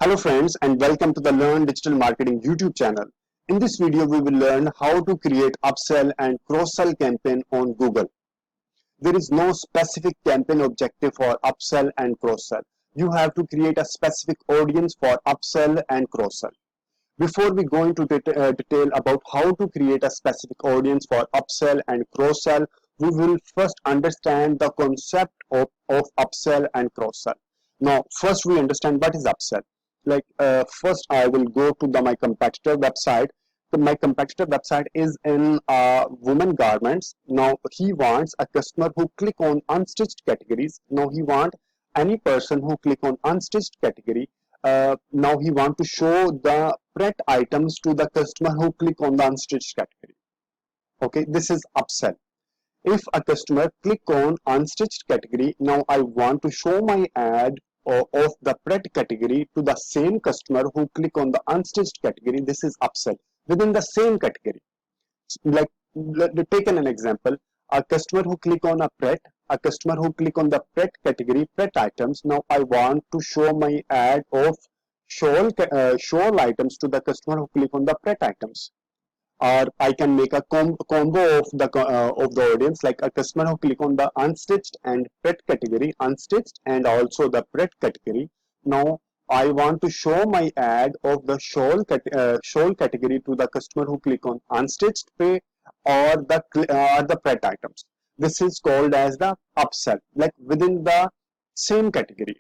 Hello friends and welcome to the Learn Digital Marketing YouTube channel. In this video we will learn how to create upsell and cross-sell campaign on Google. There is no specific campaign objective for upsell and cross-sell. You have to create a specific audience for upsell and cross-sell. Before we go into detail about how to create a specific audience for upsell and cross-sell, we will first understand the concept of upsell and cross-sell. Now, first we understand what is upsell. First I will go to my competitor website. So my competitor website is in women garments. Now he wants a customer who click on unstitched categories. Now he want any person who click on unstitched category. Now he want to show the pret items to the customer who click on the unstitched category. Okay, this is upsell. If a customer click on unstitched category, now I want to show my ad of the pret category to the same customer who click on the unstitched category. This is upsell within the same category. Like, taken an example, a customer who click on a customer who click on the pret category, pret items. Now I want to show my ad of shawl items to the customer who click on the pret items. Or I can make a combo of the audience, like a customer who click on the unstitched and pret category, unstitched and also the pret category. Now I want to show my ad of the shawl category to the customer who click on unstitched pay or the pret items. This is called as the upsell. Like within the same category,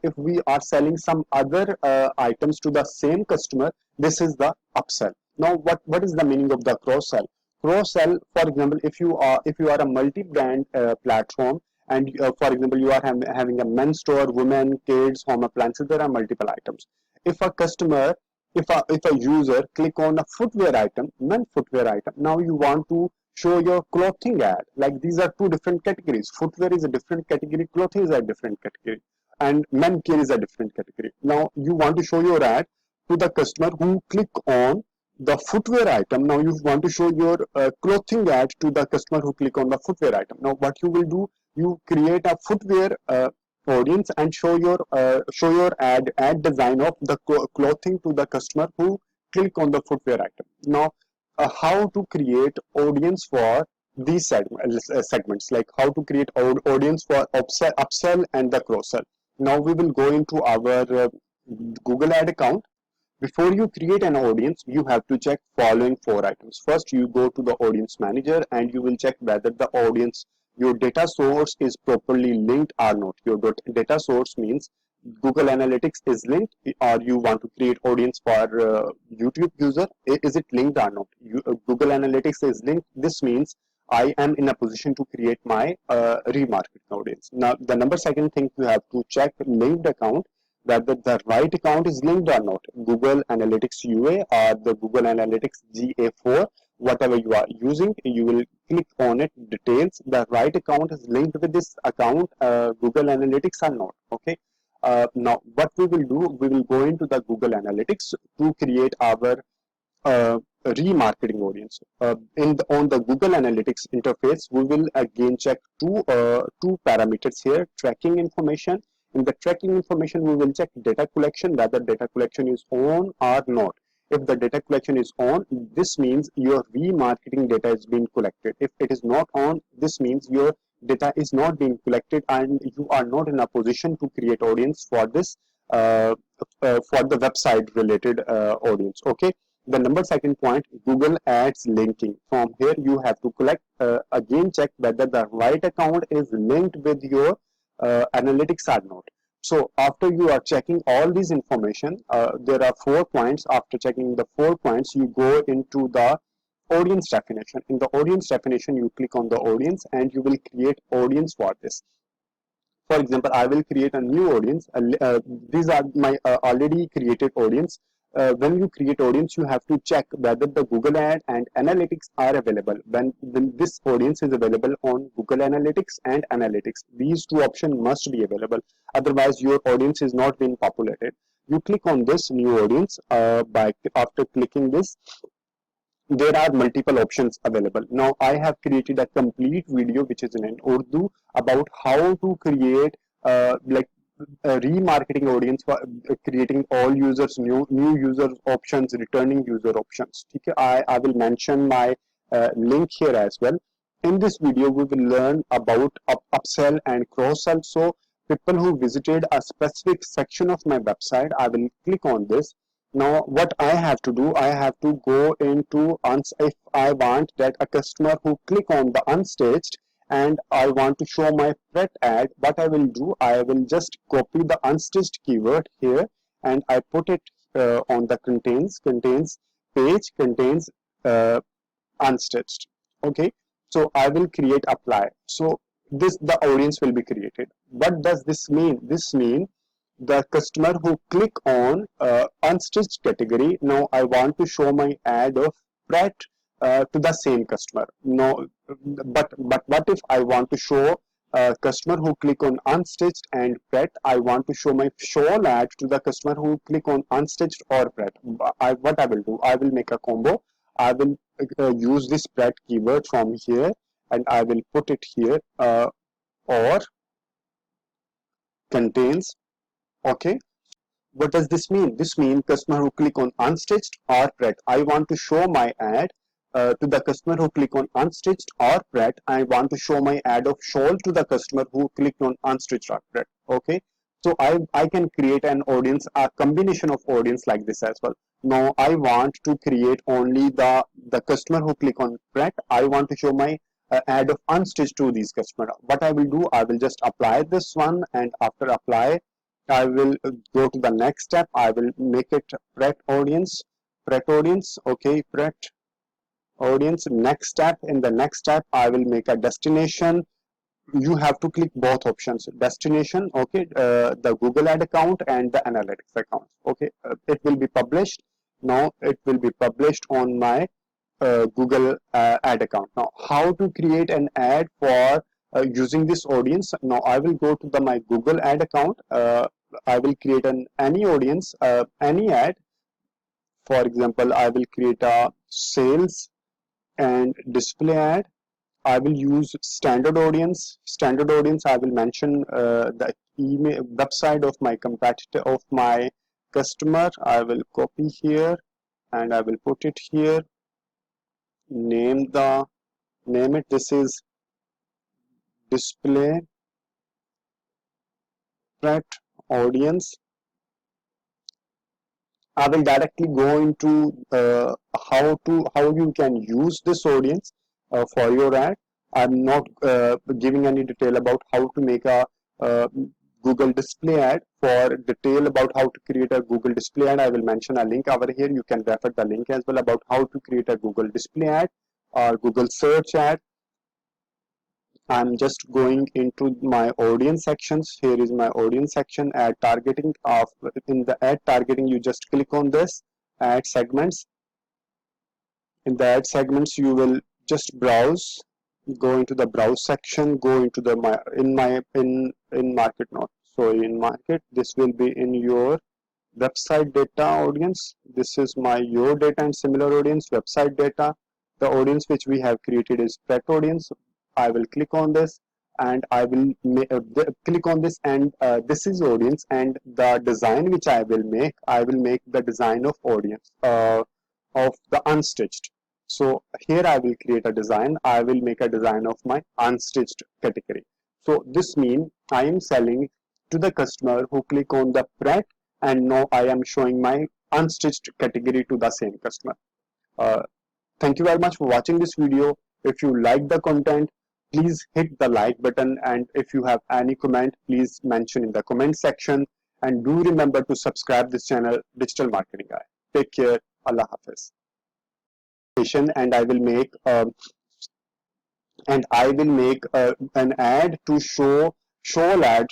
if we are selling some other items to the same customer, this is the upsell. Now what is the meaning of the cross sell? Cross sell, for example, if you are a multi-brand platform, and for example you are having a men's store, women, kids, home appliances, there are multiple items. If a customer, if a user click on a footwear item, men footwear item, now you want to show your clothing ad. Like these are two different categories. Footwear is a different category, clothing is a different category, and men care is a different category. Now you want to show your ad to the customer who click on the footwear item. Now you want to show your clothing ad to the customer who click on the footwear item. Now what you will do, you create a footwear audience and show your ad design of the clothing to the customer who click on the footwear item. Now how to create audience for these segments, like how to create audience for upsell and the cross sell. Now we will go into our Google ad account. Before you create an audience, you have to check following four items. First, you go to the audience manager and you will check whether the audience, your data source is properly linked or not. Your data source means Google Analytics is linked, or you want to create audience for YouTube user. Is it linked or not? Google Analytics is linked. This means I am in a position to create my remarketing audience. Now, the number second thing you have to check linked account, whether the right account is linked or not. Google Analytics UA or the Google Analytics GA4, whatever you are using, you will click on it, details, the right account is linked with this account, Google Analytics or not. Okay. Now what we will do, we will go into the Google Analytics to create our remarketing audience. On the Google Analytics interface, we will again check two parameters here: tracking information. In the tracking information, we will check data collection, whether data collection is on or not. If the data collection is on, this means your remarketing data is being collected. If it is not on, this means your data is not being collected and you are not in a position to create audience for this for the website related audience. Okay. The number second point, Google Ads linking. From here you have to collect again check whether the right account is linked with your analytics or not. So after you are checking all these information, there are 4 points. After checking the 4 points, you go into the audience definition. In the audience definition, you click on the audience and you will create audience for this. For example, I will create a new audience. These are my already created audience. When you create audience, you have to check whether the Google Ad and Analytics are available. When this audience is available on Google Analytics and Analytics, these two options must be available. Otherwise, your audience is not being populated. You click on this new audience. After clicking this, there are multiple options available. Now I have created a complete video which is in Urdu about how to create remarketing audience for creating all users, new user options, returning user options. Okay, I will mention my link here as well. In this video, we will learn about upsell and cross sell. So people who visited a specific section of my website, I will click on this. Now, what I have to do, I have to go into if I want that a customer who click on the unstaged and I want to show my Pret ad, what I will do, I will just copy the unstaged keyword here and I put it on the contains page contains uh, unstitched. Okay, so I will create apply. So this the audience will be created. What does this mean? This means the customer who click on unstitched category, now I want to show my ad of Pret to the same customer. No, but what if I want to show a customer who click on unstitched and Pret, I want to show my shawl ad to the customer who click on unstitched or Pret. What I will do, I will make a combo. I will use this Pret keyword from here and I will put it here or contains. Okay, what does this mean? This means customer who click on unstitched or Pret. I want to show my ad to the customer who click on unstitched or Pret. I want to show my ad of shawl to the customer who clicked on unstitched or Pret. Okay, so I can create an audience, a combination of audience like this as well. Now I want to create only the customer who click on Pret. I want to show my ad of unstitched to these customer. What I will do, I will just apply this one, and after apply I will go to the next step. I will make it Pret audience. Pret audience. Okay, Pret audience. Next step. In the next step, I will make a destination. You have to click both options. Destination. Okay, the Google Ad account and the Analytics account. Okay, it will be published. Now it will be published on my Google Ad account. Now, how to create an ad for using this audience? Now, I will go to my Google Ad account. I will create any audience, any ad. For example, I will create a sales and display ad. I will use standard audience. Standard audience. I will mention the email website of my competitor of my customer. I will copy here and I will put it here. Name it. This is display Pret audience. I will directly go into how you can use this audience for your ad. I'm not giving any detail about how to make a uh, Google display ad. For detail about how to create a Google display ad, I will mention a link over here. You can refer the link as well about how to create a Google display ad or Google search ad. I'm just going into my audience sections. Here is my audience section, ad targeting. In the ad targeting, you just click on this ad segments. In the ad segments, you will just browse, go into the browse section, go into the in market not. So in market, this will be in your website data audience. This is my your data and similar audience website data. The audience which we have created is Pret audience. I will click on this and I will click on this, and this is audience, and the design which I will make the design of audience of the unstitched. So here I will create a design. I will make a design of my unstitched category. So this means I am selling to the customer who click on the Pret, and now I am showing my unstitched category to the same customer. Uh, Thank you very much for watching this video. If you like the content, please hit the like button, and if you have any comment, please mention in the comment section, and do remember to subscribe this channel, Digital Marketing Guy. Take care. Allah Hafiz. And I will make an ad to show ad